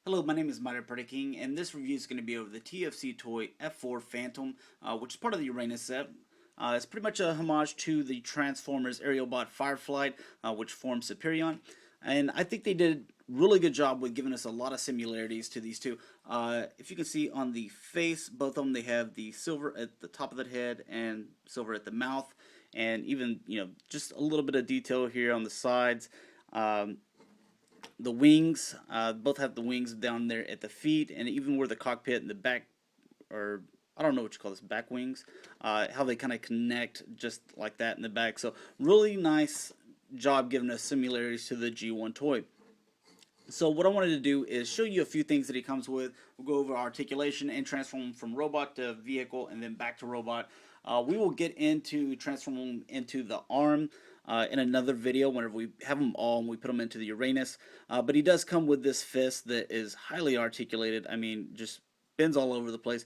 Hello, my name is Miter King, and this review is going to be over the TFC toy F-4 Phantom, which is part of the Uranos set. It's pretty much a homage to the Transformers aerial bot FireFlight, which forms Superion. And I think they did a really good job with giving us a lot of similarities to these two. If you can see on the face, both of them, they have the silver at the top of the head and silver at the mouth. And even, just a little bit of detail here on the sides. The wings, both have the wings down there at the feet, and even where the cockpit and the back, or I don't know what you call this, back wings, how they kind of connect just like that in the back. So really nice job giving us similarities to the G1 toy. So what I wanted to do is show you a few things that he comes with. We'll go over articulation and transform from robot to vehicle and then back to robot. We will get into transforming into the arm in another video whenever we have them all and we put them into the Uranus. But he does come with this fist that is highly articulated. I mean, just bends all over the place.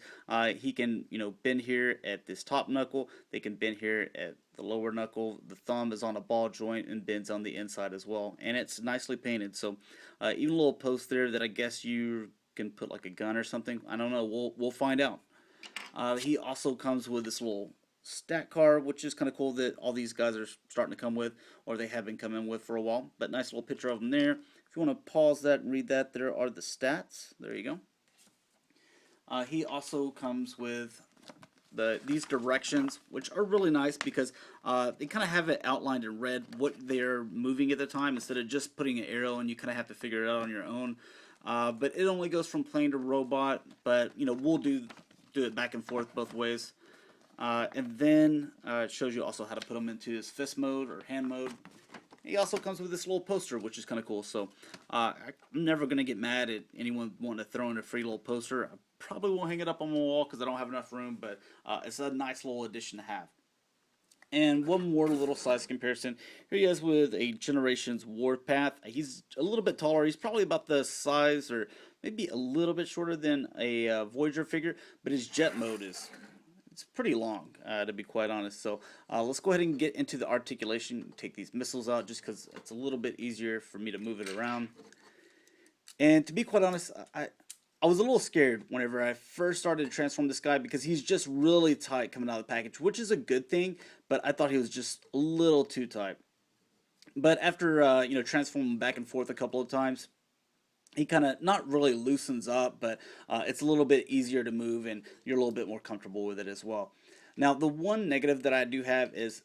He can, bend here at this top knuckle. They can bend here at the lower knuckle. The thumb is on a ball joint and bends on the inside as well. And it's nicely painted. So even a little post there that I guess you can put like a gun or something. I don't know. We'll find out. He also comes with this little stat card, which is kind of cool that all these guys are starting to come with, or they have been coming with for a while. But nice little picture of them there. If you want to pause that and read that, there are the stats. There you go. He also comes with these directions, which are really nice because they kind of have it outlined in red what they're moving at the time instead of just putting an arrow and you kind of have to figure it out on your own. But it only goes from plane to robot, but we'll do it back and forth both ways. And then it shows you also how to put them into his fist mode or hand mode. He also comes with this little poster, which is kind of cool. So I'm never going to get mad at anyone wanting to throw in a free little poster. I probably won't hang it up on my wall because I don't have enough room, but it's a nice little addition to have. And one more little size comparison. Here he is with a Generations Warpath. He's a little bit taller. He's probably about the size or maybe a little bit shorter than a Voyager figure, but his jet mode is pretty long, to be quite honest. So let's go ahead and get into the articulation. Take these missiles out just because it's a little bit easier for me to move it around. And to be quite honest, I was a little scared whenever I first started to transform this guy because he's just really tight coming out of the package, which is a good thing, but I thought he was just a little too tight. But after, transforming back and forth a couple of times, he kind of not really loosens up, but it's a little bit easier to move and you're a little bit more comfortable with it as well. Now, the one negative that I do have is,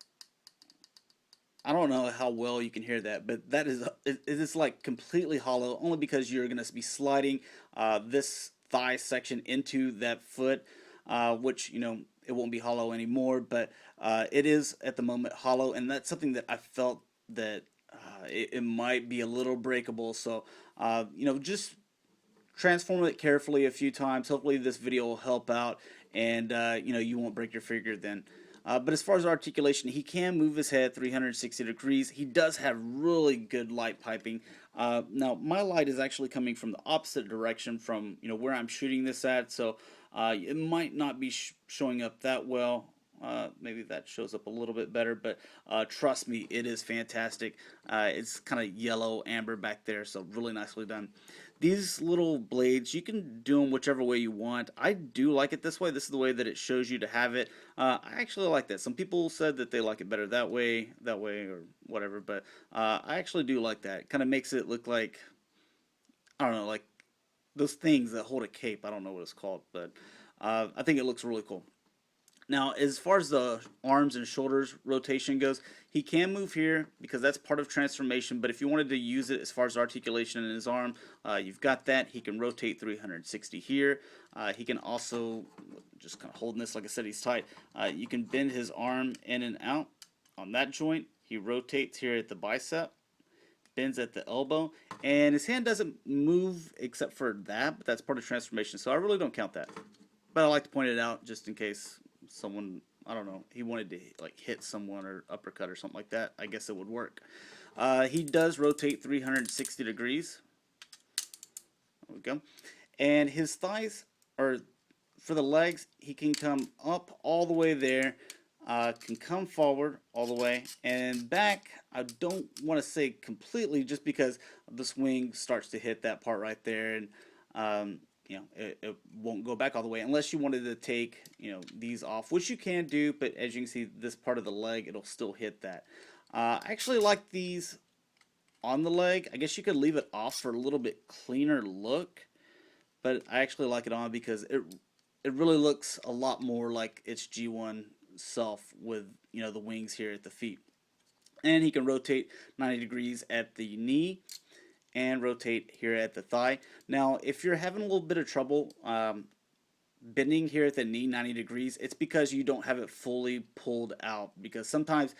I don't know how well you can hear that, but that is it's like completely hollow, only because you're going to be sliding this thigh section into that foot, which, it won't be hollow anymore, but it is at the moment hollow, and that's something that I felt that it might be a little breakable. So, just transform it carefully a few times. Hopefully this video will help out, and you won't break your figure then. But as far as articulation, he can move his head 360 degrees. He does have really good light piping. Now, my light is actually coming from the opposite direction from where I'm shooting this at, so it might not be showing up that well. Maybe that shows up a little bit better, but trust me, it is fantastic. It's kind of yellow amber back there, so really nicely done. These little blades, you can do them whichever way you want. I do like it this way. This is the way that it shows you to have it. I actually like that. Some people said that they like it better that way, or whatever, but I actually do like that. It kind of makes it look like, I don't know, like those things that hold a cape. I don't know what it's called, but I think it looks really cool. Now, as far as the arms and shoulders rotation goes, he can move here because that's part of transformation. But if you wanted to use it as far as articulation in his arm, you've got that. He can rotate 360 here. He can also, just kind of holding this, like I said, he's tight. You can bend his arm in and out on that joint. He rotates here at the bicep, bends at the elbow, and his hand doesn't move except for that, but that's part of transformation. So I really don't count that. But I like to point it out just in case someone, I don't know, he wanted to like hit someone or uppercut or something like that. I guess it would work. He does rotate 360 degrees. There we go. And his thighs, or for the legs, he can come up all the way there, can come forward all the way, and back, I don't want to say completely just because the swing starts to hit that part right there, and You know, it won't go back all the way unless you wanted to take, you know, these off, which you can do, but as you can see, this part of the leg, it'll still hit that. I actually like these on the leg. I guess you could leave it off for a little bit cleaner look, but I actually like it on because it really looks a lot more like its G1 self with, you know, the wings here at the feet. And he can rotate 90 degrees at the knee and rotate here at the thigh. Now, if you're having a little bit of trouble bending here at the knee 90 degrees, it's because you don't have it fully pulled out, because sometimes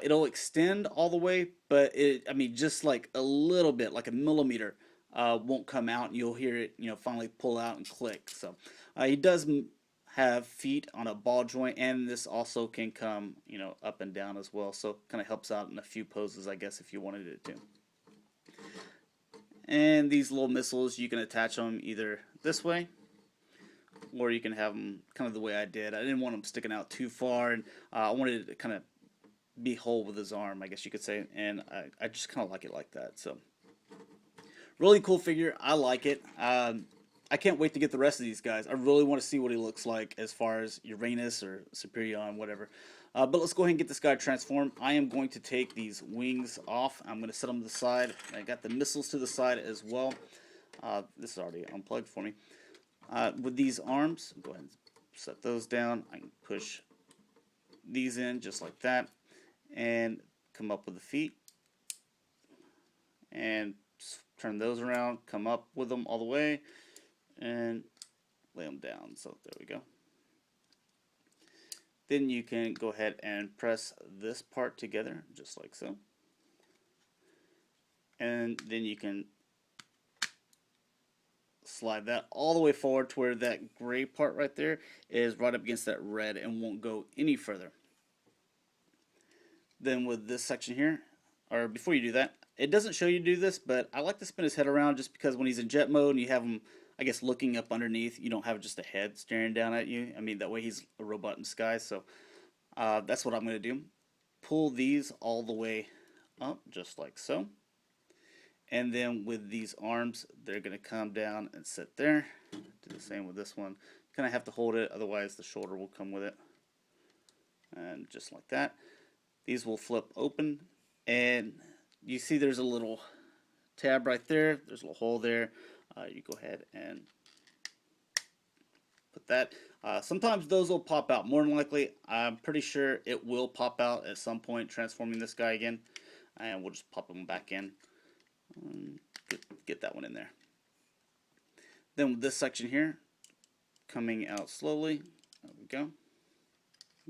it'll extend all the way, but I mean, just like a little bit, like a millimeter, won't come out, and you'll hear it, you know, finally pull out and click. So he does have feet on a ball joint, and this also can come, you know, up and down as well, so kind of helps out in a few poses, I guess, if you wanted it to. And these little missiles, you can attach them either this way, or you can have them kind of the way I did. I didn't want them sticking out too far, and I wanted it to kind of be whole with his arm, I guess you could say, and I just kind of like it like that. So really cool figure. I like it. I can't wait to get the rest of these guys. I really want to see what he looks like as far as Uranus or Superion, whatever. But let's go ahead and get this guy transformed. I am going to take these wings off. I'm going to set them to the side. I got the missiles to the side as well. This is already unplugged for me. With these arms, go ahead and set those down. I can push these in just like that and come up with the feet. And turn those around, come up with them all the way, and lay them down. So there we go. Then you can go ahead and press this part together just like so, and then you can slide that all the way forward to where that gray part right there is right up against that red and won't go any further. Then with this section here, or before you do that, it doesn't show you to do this, but I like to spin his head around just because when he's in jet mode and you have him, I guess, looking up underneath, you don't have just a head staring down at you. I mean, that way he's a robot in disguise. So that's what I'm going to do. Pull these all the way up, just like so. And then with these arms, they're going to come down and sit there. Do the same with this one. Kind of have to hold it, otherwise the shoulder will come with it. And just like that. These will flip open, and you see there's a little tab right there. There's a little hole there. You go ahead and put that. Sometimes those will pop out. More than likely, I'm pretty sure it will pop out at some point, transforming this guy again. And we'll just pop them back in. Get that one in there. Then with this section here, coming out slowly. There we go.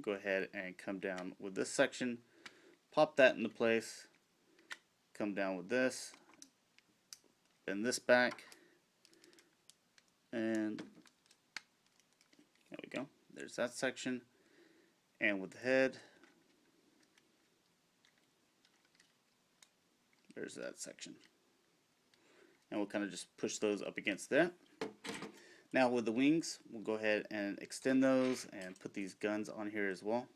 Go ahead and come down with this section. Pop that into place. Come down with this. Bend this back. And there we go. There's that section. And with the head, there's that section. And we'll kind of just push those up against that. Now with the wings, we'll go ahead and extend those and put these guns on here as well.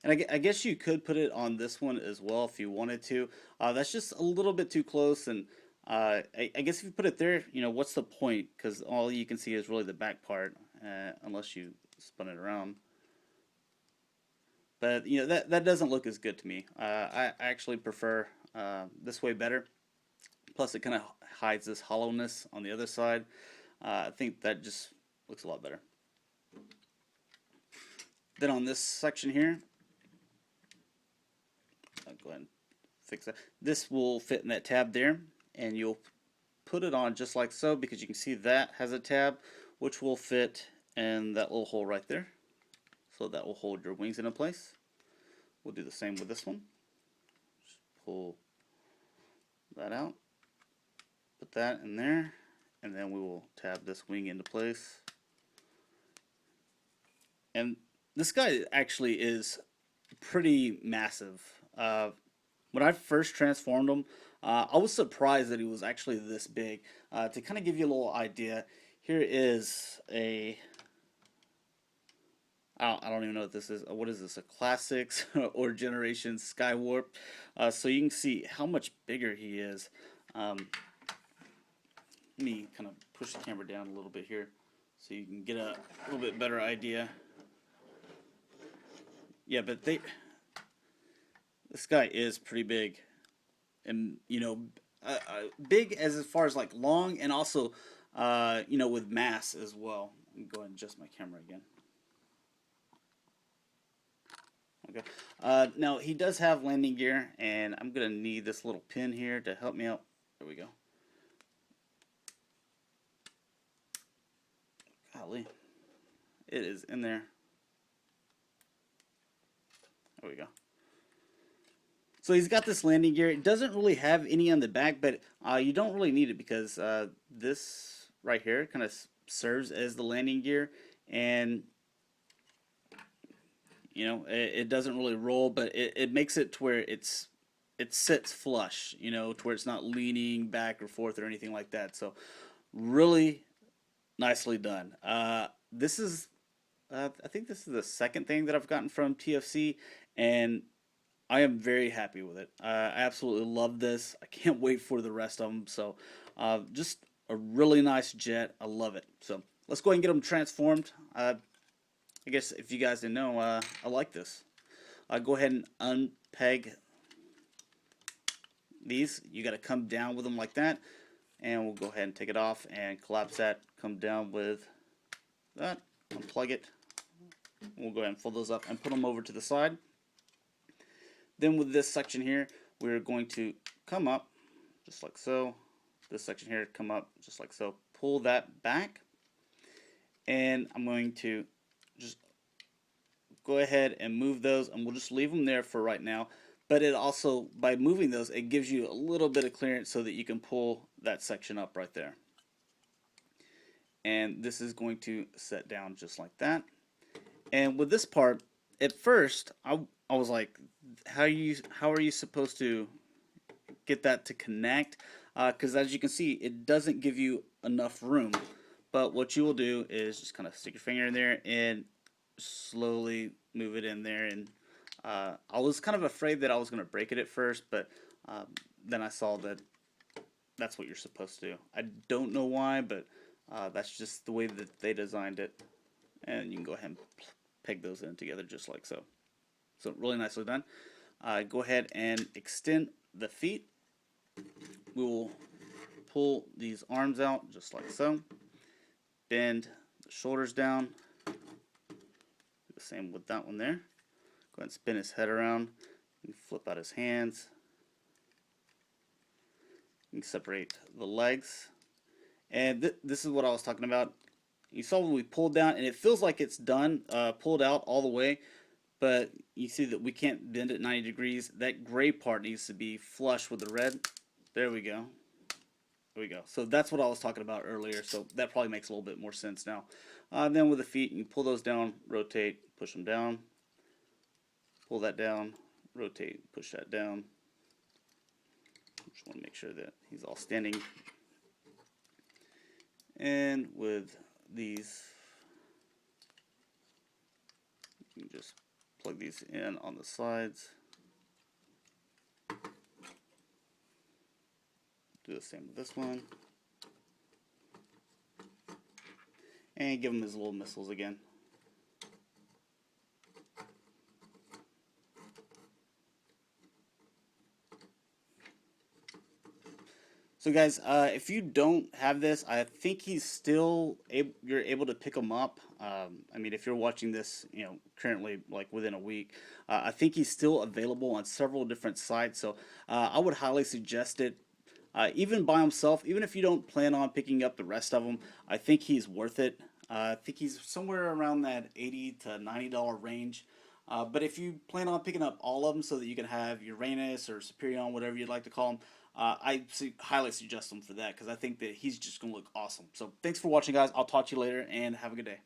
And I guess you could put it on this one as well if you wanted to. That's just a little bit too close, and I guess if you put it there, you know, what's the point? Because all you can see is really the back part, unless you spun it around. But you know, that doesn't look as good to me. I actually prefer this way better. Plus, it kind of hides this hollowness on the other side. I think that just looks a lot better. Then on this section here, I'll go ahead and fix that. This will fit in that tab there, and you'll put it on just like so, because you can see that has a tab which will fit in that little hole right there. So that will hold your wings in place. We'll do the same with this one. Just pull that out, put that in there, and then we will tab this wing into place. And this guy actually is pretty massive. When I first transformed him, I was surprised that he was actually this big. To kind of give you a little idea, here is a I don't even know what this is. What is this? A Classics or Generation Skywarp? So you can see how much bigger he is. Let me kind of push the camera down a little bit here so you can get a little bit better idea. Yeah, but this guy is pretty big, and big as far as like long, and also with mass as well. Let me go ahead and adjust my camera again. Okay. Now he does have landing gear, and I'm gonna need this little pin here to help me out. There we go. Golly, it is in there. There we go. So he's got this landing gear. It doesn't really have any on the back, but you don't really need it because this right here kind of serves as the landing gear, and it doesn't really roll, but it makes it to where it sits flush, to where it's not leaning back or forth or anything like that. So really nicely done. This is I think this is the second thing that I've gotten from TFC, and I am very happy with it. I absolutely love this. I can't wait for the rest of them. So just a really nice jet. I love it. So let's go ahead and get them transformed. I guess if you guys didn't know, I like this. Go ahead and unpeg these. You got to come down with them like that, and we'll go ahead and take it off and collapse that. Come down with that. Unplug it. We'll go ahead and fold those up and put them over to the side. Then with this section here, we're going to come up just like so. This section here, come up just like so. Pull that back, and I'm going to just go ahead and move those, and we'll just leave them there for right now. But it also, by moving those, it gives you a little bit of clearance so that you can pull that section up right there. And this is going to set down just like that. And with this part, at first I was like, how are you supposed to get that to connect? Because as you can see, it doesn't give you enough room. But what you will do is just kind of stick your finger in there and slowly move it in there. And I was kind of afraid that I was going to break it at first, but then I saw that that's what you're supposed to do. I don't know why, but that's just the way that they designed it. And you can go ahead and peg those in together just like so. So really nicely done. Go ahead and extend the feet. We will pull these arms out just like so. Bend the shoulders down. Do the same with that one there. Go ahead and spin his head around. And flip out his hands. You can separate the legs. And this is what I was talking about. You saw when we pulled down, and it feels like it's done, pulled out all the way, but you see that we can't bend it 90 degrees. That gray part needs to be flush with the red. There we go. There we go. So that's what I was talking about earlier, so that probably makes a little bit more sense now. Then with the feet, you pull those down, rotate, push them down, pull that down, rotate, push that down. Just want to make sure that he's all standing. And with these, you can just plug these in on the sides. Do the same with this one. And give him his little missiles again. So guys, if you don't have this, I think he's still you're able to pick him up. I mean, if you're watching this, currently like within a week, I think he's still available on several different sites. So I would highly suggest it. Even by himself, even if you don't plan on picking up the rest of them, I think he's worth it. I think he's somewhere around that $80 to $90 range. But if you plan on picking up all of them so that you can have Uranus or Superion, whatever you'd like to call him, I highly suggest him for that because I think that he's just going to look awesome. So thanks for watching, guys. I'll talk to you later, and have a good day.